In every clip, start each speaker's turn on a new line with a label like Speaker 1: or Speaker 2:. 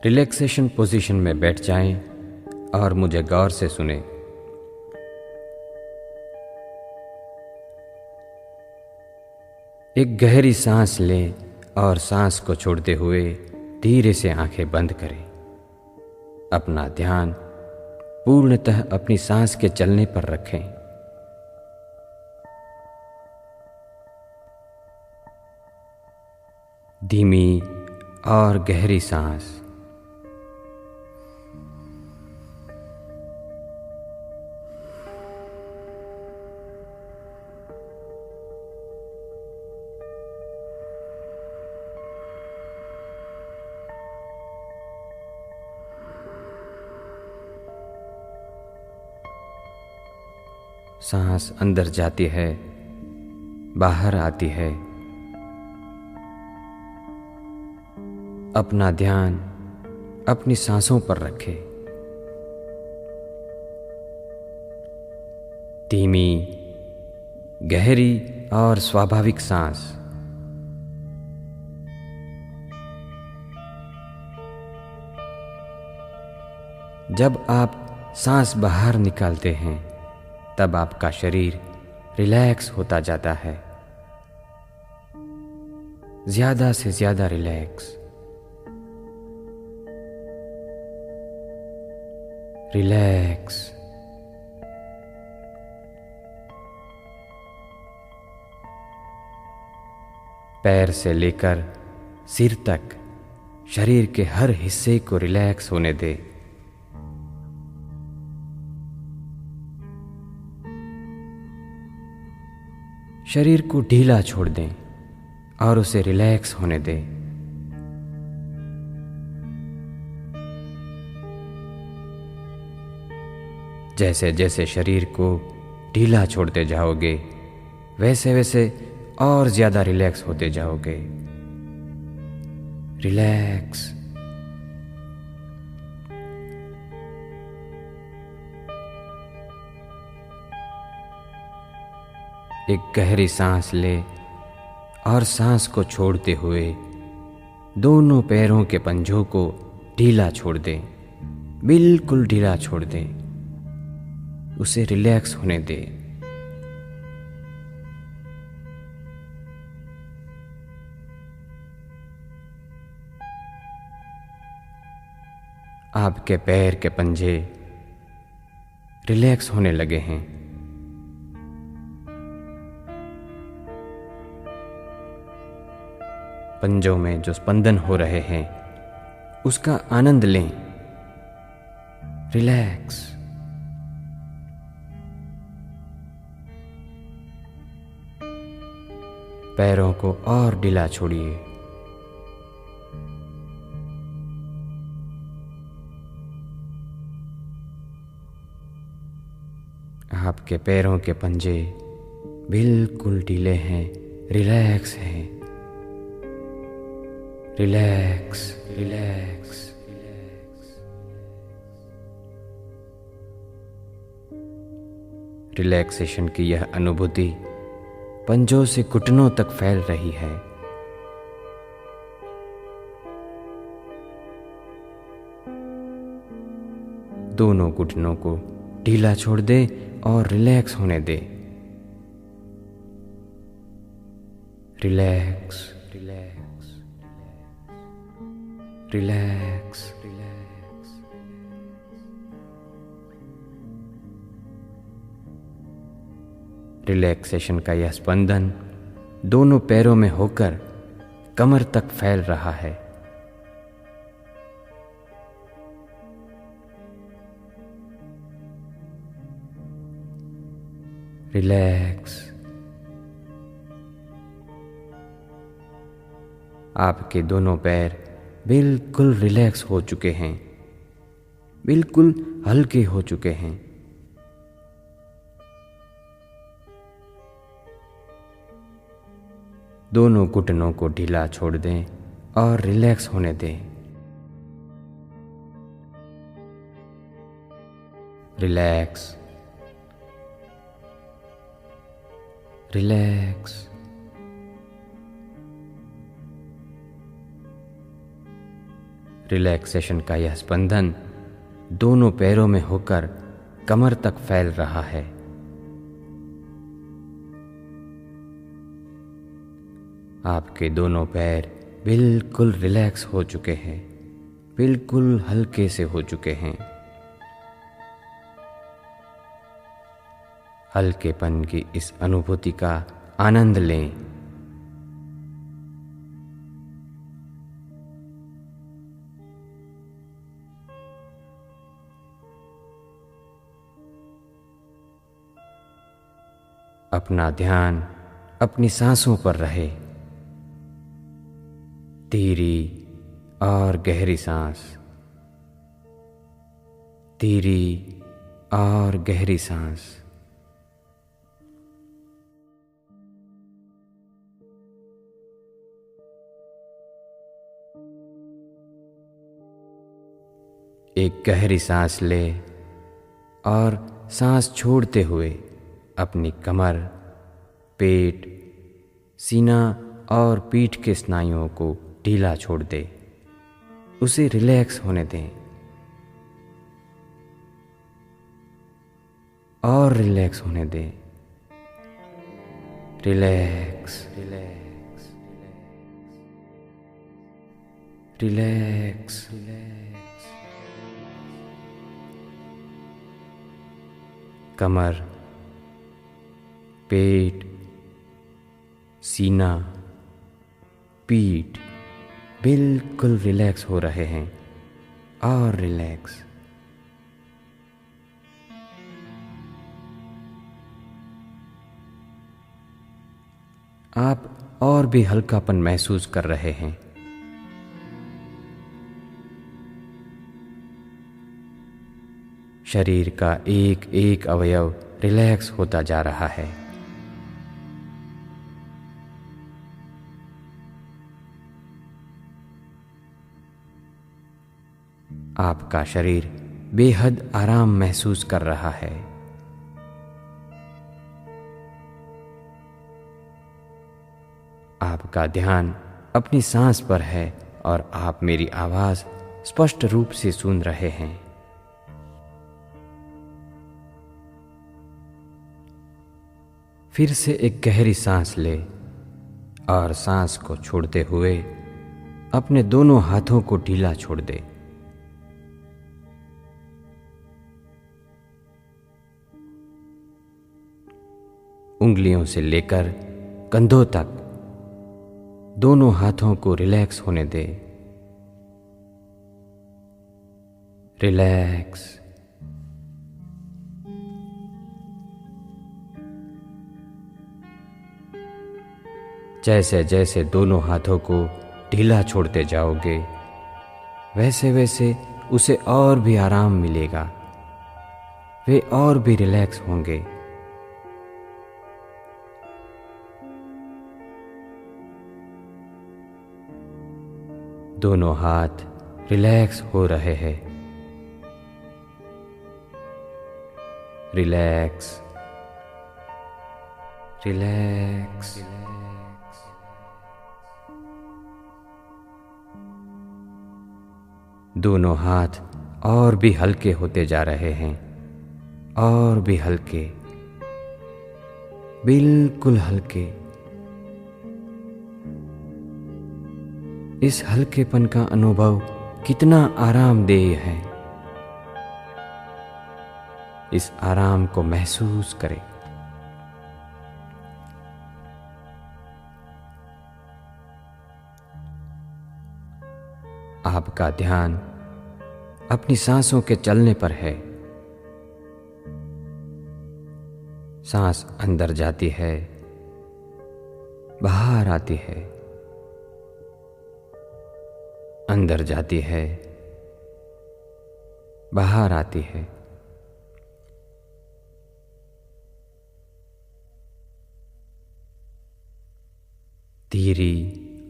Speaker 1: Relaxation position में बैठ जाएं और मुझे गौर से सुने। एक गहरी सांस लें और सांस को छोड़ते हुए धीरे से आंखें बंद करें। अपना ध्यान पूर्णतः अपनी सांस के चलने पर रखें। धीमी और गहरी सांस। सांस अंदर जाती है, बाहर आती है। अपना ध्यान अपनी सांसों पर रखें। धीमी, गहरी और स्वाभाविक सांस। जब आप सांस बाहर निकालते हैं तब आपका शरीर रिलैक्स होता जाता है, ज्यादा से ज्यादा रिलैक्स। रिलैक्स। पैर से लेकर सिर तक शरीर के हर हिस्से को रिलैक्स होने दें। शरीर को ढीला छोड़ दें और उसे रिलैक्स होने दें। जैसे जैसे शरीर को ढीला छोड़ते जाओगे वैसे वैसे और ज्यादा रिलैक्स होते जाओगे। रिलैक्स। एक गहरी सांस ले और सांस को छोड़ते हुए दोनों पैरों के पंजों को ढीला छोड़ दें, बिल्कुल ढीला छोड़ दें। उसे रिलैक्स होने दें। आपके पैर के पंजे रिलैक्स होने लगे हैं। पंजों में जो स्पंदन हो रहे हैं उसका आनंद लें। रिलैक्स। पैरों को और ढीला छोड़िए। आपके पैरों के पंजे बिल्कुल ढीले हैं, रिलैक्स हैं। Relax, relax, relax. रिलैक्सेशन की यह अनुभूति पंजों से घुटनों तक फैल रही है। दोनों घुटनों को ढीला छोड़ दे और रिलैक्स होने दे। Relax, relax, relax, relax. Relaxation का यह स्पंदन दोनों पैरों में होकर कमर तक फैल रहा है। रिलैक्स। आपके दोनों पैर बिल्कुल रिलैक्स हो चुके हैं, बिल्कुल हल्के हो चुके हैं। दोनों घुटनों को ढीला छोड़ दें और रिलैक्स होने दें। रिलैक्स, रिलैक्स, रिलैक्सेशन का यह स्पंदन दोनों पैरों में होकर कमर तक फैल रहा है। आपके दोनों पैर बिल्कुल रिलैक्स हो चुके हैं, बिल्कुल हल्के से हो चुके हैं। हल्केपन की इस अनुभूति का आनंद लें। अपना ध्यान अपनी सांसों पर रहे। धीरी और गहरी सांस, धीरी और गहरी सांस। एक गहरी सांस ले और सांस छोड़ते हुए अपनी कमर, पेट, सीना और पीठ के स्नायुओं को ढीला छोड़ दे। उसे रिलैक्स होने दें और रिलैक्स होने दें। Relax, relax, relax, relax. कमर, पेट, सीना, पीठ बिल्कुल रिलैक्स हो रहे हैं और रिलैक्स। आप और भी हल्कापन महसूस कर रहे हैं। शरीर का एक एक अवयव रिलैक्स होता जा रहा है। आपका शरीर बेहद आराम महसूस कर रहा है। आपका ध्यान अपनी सांस पर है और आप मेरी आवाज स्पष्ट रूप से सुन रहे हैं। फिर से एक गहरी सांस ले और सांस को छोड़ते हुए अपने दोनों हाथों को ढीला छोड़ दे। उंगलियों से लेकर कंधों तक दोनों हाथों को रिलैक्स होने दे। रिलैक्स, जैसे जैसे दोनों हाथों को ढीला छोड़ते जाओगे वैसे वैसे उसे और भी आराम मिलेगा। वे और भी रिलैक्स होंगे। दोनों हाथ रिलैक्स हो रहे हैं। रिलैक्स, रिलैक्स, दोनों हाथ और भी हल्के होते जा रहे हैं, और भी हल्के, बिल्कुल हल्के। इस हल्केपन का अनुभव कितना आरामदेह है। इस आराम को महसूस करें। आपका ध्यान अपनी सांसों के चलने पर है। सांस अंदर जाती है, बाहर आती है, अंदर जाती है, बाहर आती है। धीरी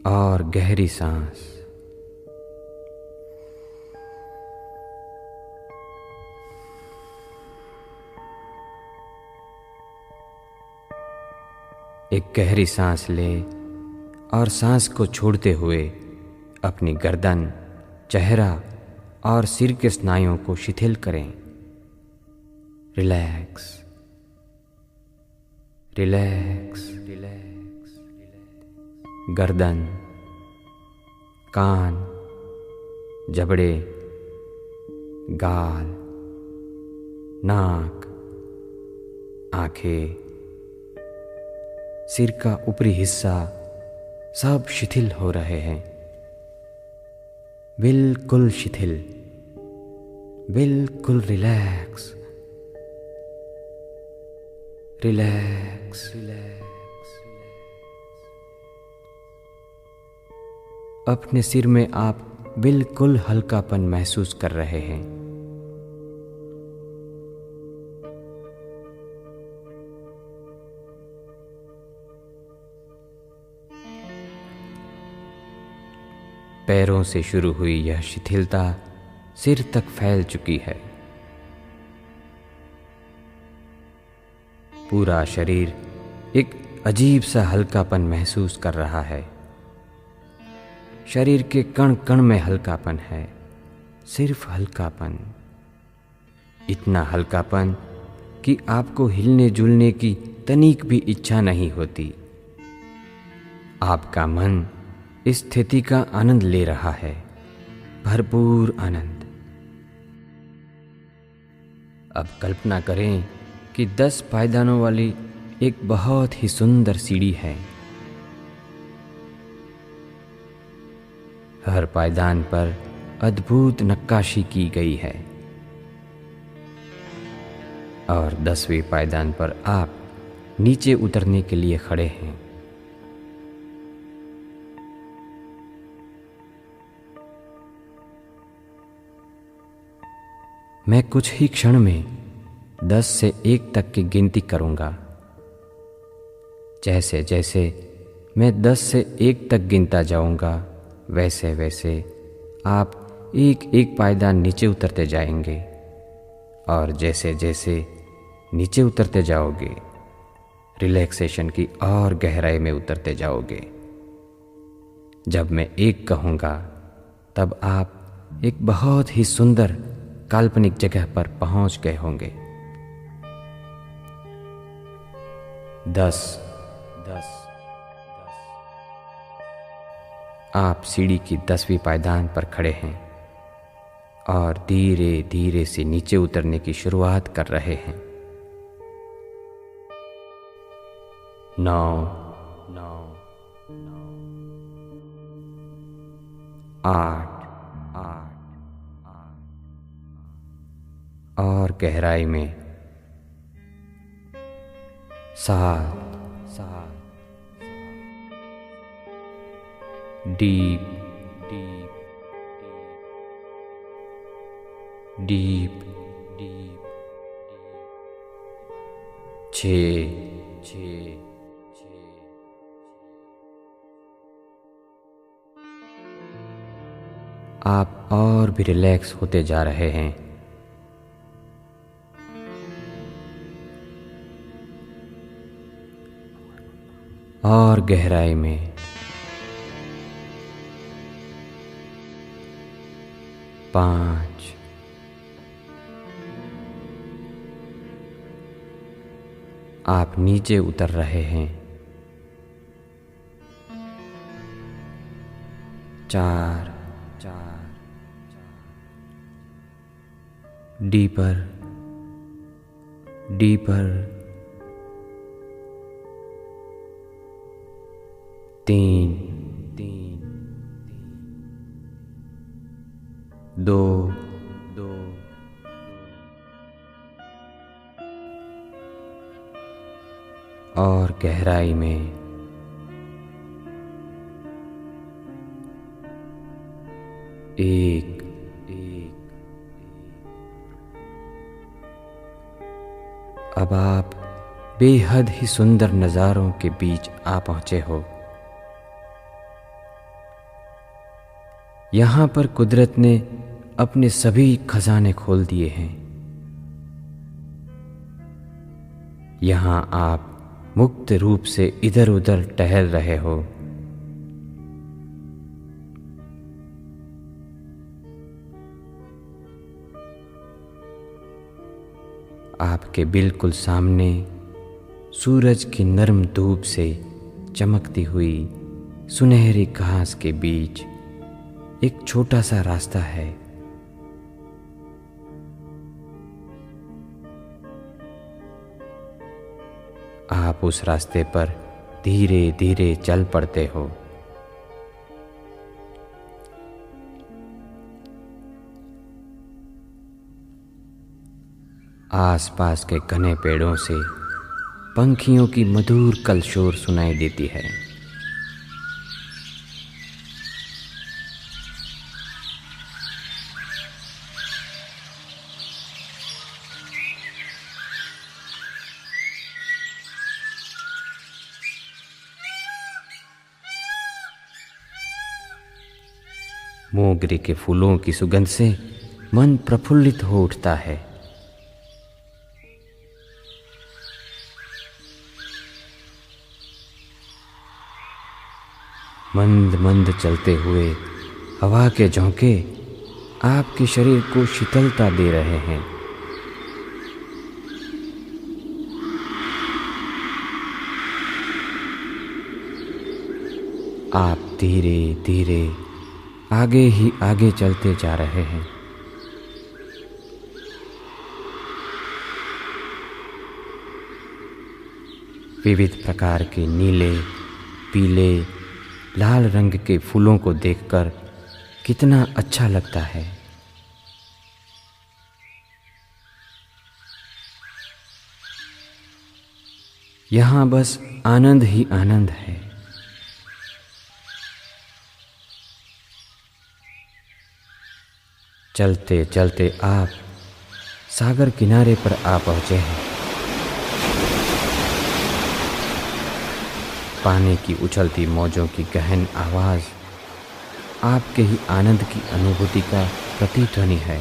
Speaker 1: और गहरी सांस। एक गहरी सांस ले और सांस को छोड़ते हुए अपनी गर्दन, चेहरा और सिर के स्नायुओं को शिथिल करें। Relax, relax, relax. गर्दन, कान, जबड़े, गाल, नाक, आंखें, सिर का ऊपरी हिस्सा सब शिथिल हो रहे हैं। बिल्कुल शिथिल, बिल्कुल रिलैक्स, रिलैक्स, रिलैक्स। अपने सिर में आप बिल्कुल हल्कापन महसूस कर रहे हैं। पैरों से शुरू हुई यह शिथिलता सिर तक फैल चुकी है। पूरा शरीर एक अजीब सा हल्कापन महसूस कर रहा है। शरीर के कण कण में हल्कापन है, सिर्फ हल्कापन। इतना हल्कापन कि आपको हिलने जुलने की तनिक भी इच्छा नहीं होती। आपका मन इस स्थिति का आनंद ले रहा है, भरपूर आनंद। अब कल्पना करें कि 10 पायदानों वाली एक बहुत ही सुंदर सीढ़ी है। हर पायदान पर अद्भुत नक्काशी की गई है और 10वें पायदान पर आप नीचे उतरने के लिए खड़े हैं। मैं कुछ ही क्षण में 10 से 1 तक की गिनती करूंगा। जैसे जैसे मैं 10 से 1 तक गिनता जाऊंगा, वैसे वैसे आप एक एक पायदान नीचे उतरते जाएंगे और जैसे जैसे नीचे उतरते जाओगे, रिलैक्सेशन की और गहराई में उतरते जाओगे। जब मैं 1 कहूँगा, तब आप एक बहुत ही सुंदर काल्पनिक जगह पर पहुंच गए होंगे। 10, 10, 10। आप सीढ़ी की 10वीं पायदान पर खड़े हैं और धीरे धीरे से नीचे उतरने की शुरुआत कर रहे हैं। 9, 9, 8, 8 और गहराई में 7, 7। Deep, deep, deep, deep, 6, 6। आप और भी रिलैक्स होते जा रहे हैं। और गहराई में 5। आप नीचे उतर रहे हैं। 4, 4। Deeper, deeper. 3, 3। 2, 2। और गहराई में 1, 1। अब आप बेहद ही सुंदर नज़ारों के बीच आ पहुंचे हो। यहाँ पर कुदरत ने अपने सभी खजाने खोल दिए हैं। यहाँ आप मुक्त रूप से इधर उधर टहल रहे हो। आपके बिल्कुल सामने सूरज की नर्म धूप से चमकती हुई सुनहरी घास के बीच एक छोटा सा रास्ता है। आप उस रास्ते पर धीरे धीरे चल पड़ते हो। आसपास के घने पेड़ों से पंखियों की मधुर कलशोर सुनाई देती है। मोगरे के फूलों की सुगंध से मन प्रफुल्लित हो उठता है। मंद मंद चलते हुए हवा के झोंके आपके शरीर को शीतलता दे रहे हैं। आप धीरे धीरे आगे ही आगे चलते जा रहे हैं। विविध प्रकार के नीले, पीले, लाल रंग के फूलों को देखकर कितना अच्छा लगता है। यहाँ बस आनंद ही आनंद है। चलते चलते आप सागर किनारे पर आ पहुँचे हैं। पानी की उछलती मौजों की गहन आवाज़ आपके ही आनंद की अनुभूति का प्रतिध्वनि है।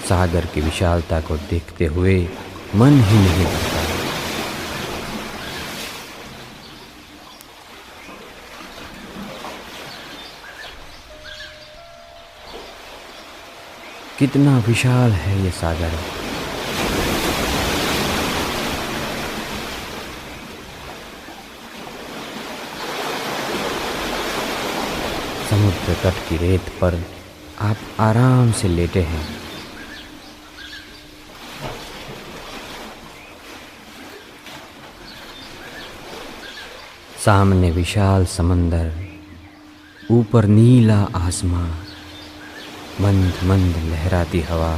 Speaker 1: सागर की विशालता को देखते हुए मन ही नहीं भरता। कितना विशाल है ये सागर। समुद्र तट की रेत पर आप आराम से लेटे हैं। सामने विशाल समंदर, ऊपर नीला आसमां, मंद मंद लहराती हवा।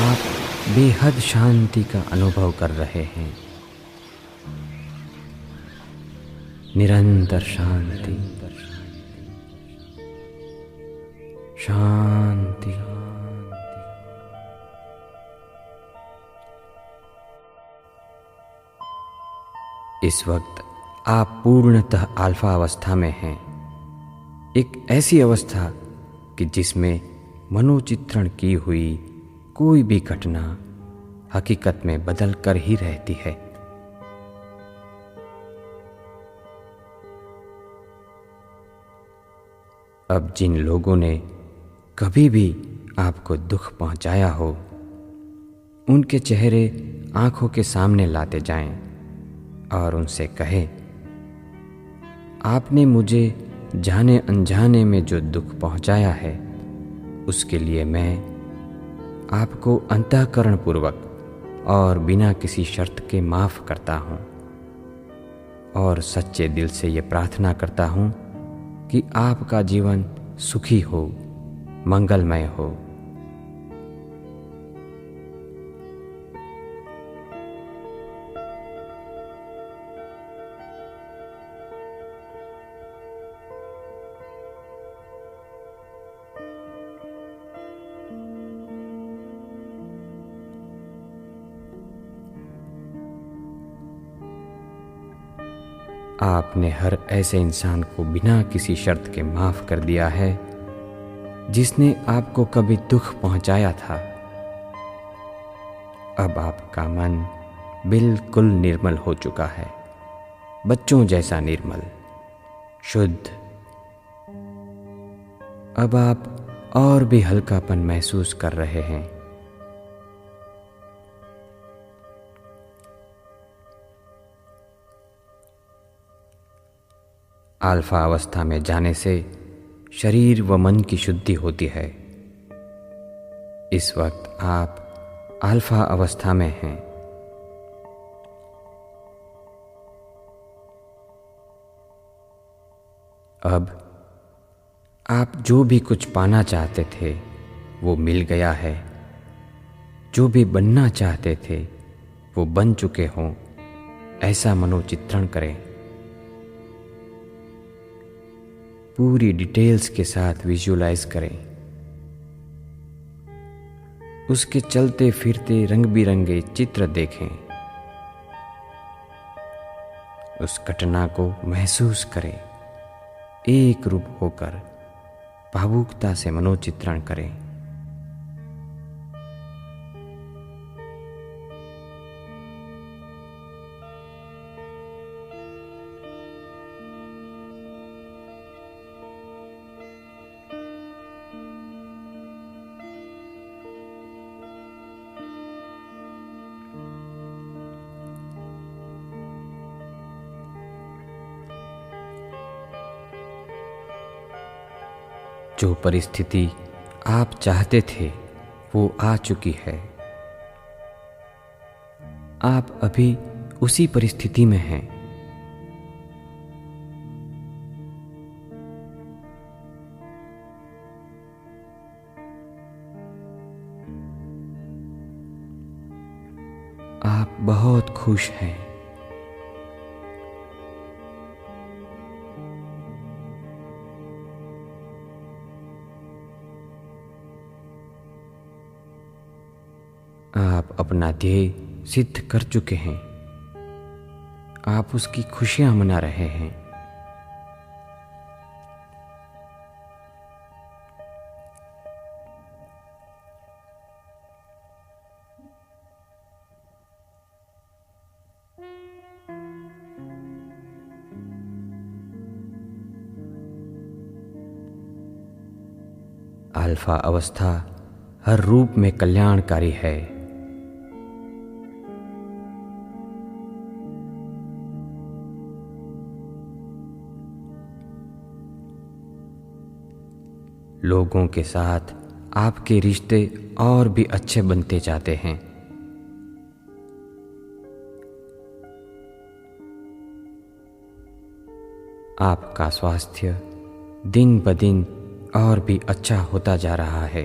Speaker 1: आप बेहद शांति का अनुभव कर रहे हैं। निरंतर शांति, शांति। इस वक्त आप पूर्णतः अल्फा अवस्था में हैं। एक ऐसी अवस्था कि जिसमें मनोचित्रण की हुई कोई भी घटना हकीकत में बदल कर ही रहती है। अब जिन लोगों ने कभी भी आपको दुख पहुंचाया हो, उनके चेहरे आंखों के सामने लाते जाएं और उनसे कहें, आपने मुझे जाने अनजाने में जो दुख पहुंचाया है, उसके लिए मैं आपको अंतःकरण पूर्वक और बिना किसी शर्त के माफ़ करता हूँ और सच्चे दिल से ये प्रार्थना करता हूँ कि आपका जीवन सुखी हो, मंगलमय हो। आपने हर ऐसे इंसान को बिना किसी शर्त के माफ़ कर दिया है जिसने आपको कभी दुख पहुंचाया था। अब आपका मन बिल्कुल निर्मल हो चुका है, बच्चों जैसा निर्मल, शुद्ध। अब आप और भी हल्कापन महसूस कर रहे हैं। अल्फा अवस्था में जाने से शरीर व मन की शुद्धि होती है। इस वक्त आप अल्फा अवस्था में हैं। अब आप जो भी कुछ पाना चाहते थे वो मिल गया है। जो भी बनना चाहते थे वो बन चुके हों, ऐसा मनोचित्रण करें। पूरी डिटेल्स के साथ विजुअलाइज करें। उसके चलते फिरते रंग बिरंगे चित्र देखें। उस घटना को महसूस करें। एक रूप होकर भावुकता से मनोचित्रण करें। जो परिस्थिति आप चाहते थे वो आ चुकी है। आप अभी उसी परिस्थिति में हैं। आप बहुत खुश हैं। आप अपना ध्येय सिद्ध कर चुके हैं। आप उसकी खुशियां मना रहे हैं। अल्फा अवस्था हर रूप में कल्याणकारी है। लोगों के साथ आपके रिश्ते और भी अच्छे बनते जाते हैं। आपका स्वास्थ्य दिन ब दिन और भी अच्छा होता जा रहा है।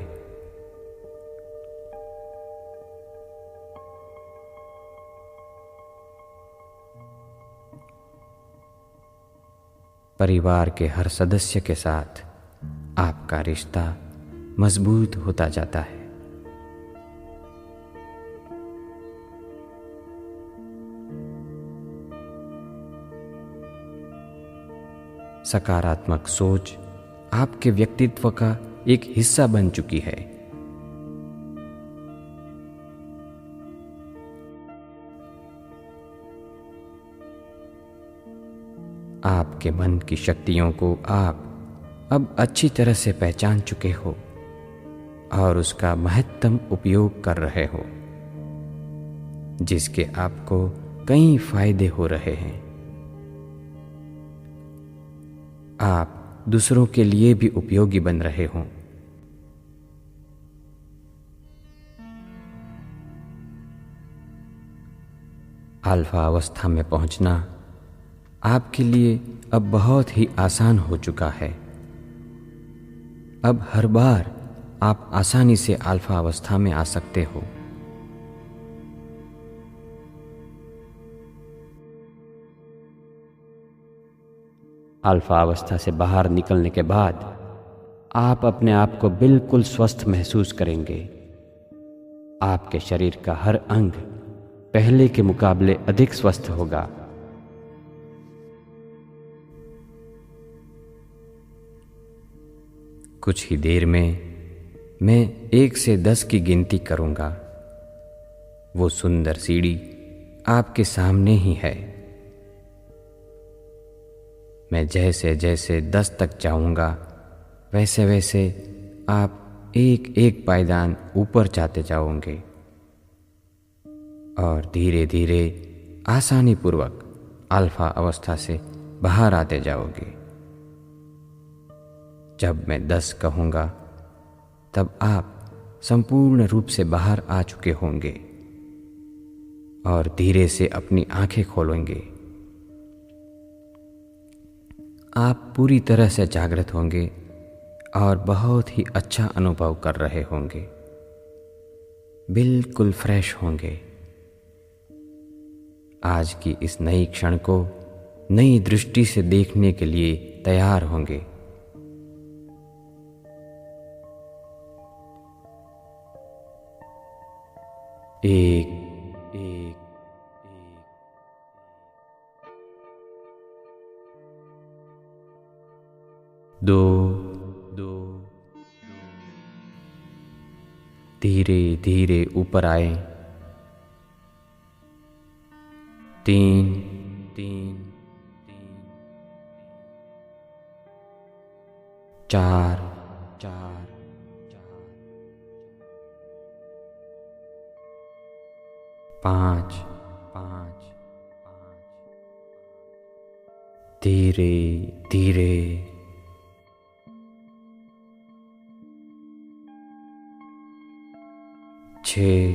Speaker 1: परिवार के हर सदस्य के साथ आपका रिश्ता मजबूत होता जाता है। सकारात्मक सोच आपके व्यक्तित्व का एक हिस्सा बन चुकी है। आपके मन की शक्तियों को आप अब अच्छी तरह से पहचान चुके हो और उसका महत्तम उपयोग कर रहे हो, जिसके आपको कई फायदे हो रहे हैं। आप दूसरों के लिए भी उपयोगी बन रहे हो। अल्फा अवस्था में पहुंचना आपके लिए अब बहुत ही आसान हो चुका है। अब हर बार आप आसानी से अल्फा अवस्था में आ सकते हो। अल्फा अवस्था से बाहर निकलने के बाद आप अपने आप को बिल्कुल स्वस्थ महसूस करेंगे। आपके शरीर का हर अंग पहले के मुकाबले अधिक स्वस्थ होगा। कुछ ही देर में मैं 1 से 10 की गिनती करूंगा। वो सुंदर सीढ़ी आपके सामने ही है। मैं जैसे जैसे 10 तक जाऊंगा वैसे वैसे आप एक एक पायदान ऊपर जाते जाओगे और धीरे धीरे आसानी पूर्वक अल्फा अवस्था से बाहर आते जाओगे। जब मैं 10 कहूँगा तब आप संपूर्ण रूप से बाहर आ चुके होंगे और धीरे से अपनी आंखें खोलेंगे। आप पूरी तरह से जागृत होंगे और बहुत ही अच्छा अनुभव कर रहे होंगे, बिल्कुल फ्रेश होंगे। आज की इस नई क्षण को नई दृष्टि से देखने के लिए तैयार होंगे। एक एक दो दो धीरे धीरे ऊपर आए। 3 3 4 4 5 5 धीरे धीरे 6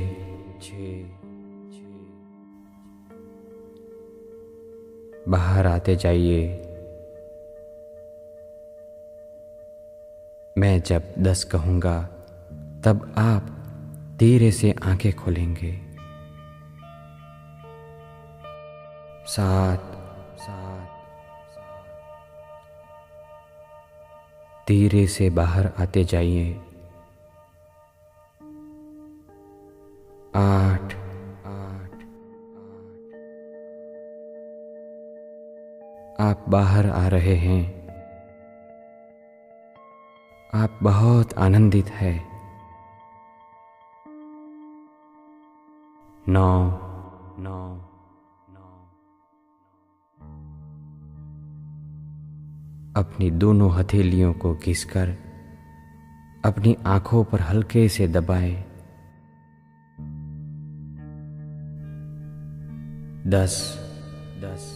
Speaker 1: 6 बाहर आते जाइए। मैं जब 10 कहूँगा तब आप धीरे से आंखें खोलेंगे। 7 7 धीरे से बाहर आते जाइए। 8 8 आप बाहर आ रहे हैं। आप बहुत आनंदित हैं। 9 9 अपनी दोनों हथेलियों को घिसकर अपनी आंखों पर हल्के से दबाएं। 10 10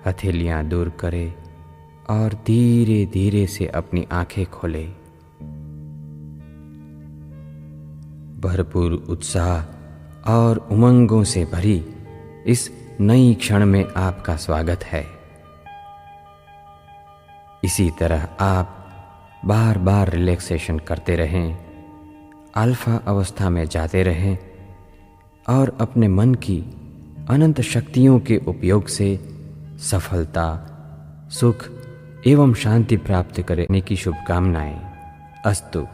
Speaker 1: हथेलियां दूर करें और धीरे धीरे से अपनी आंखें खोलें। भरपूर उत्साह और उमंगों से भरी इस नई क्षण में आपका स्वागत है। इसी तरह आप बार बार रिलैक्सेशन करते रहें, अल्फा अवस्था में जाते रहें और अपने मन की अनंत शक्तियों के उपयोग से सफलता, सुख एवं शांति प्राप्त करने की शुभकामनाएं। अस्तु।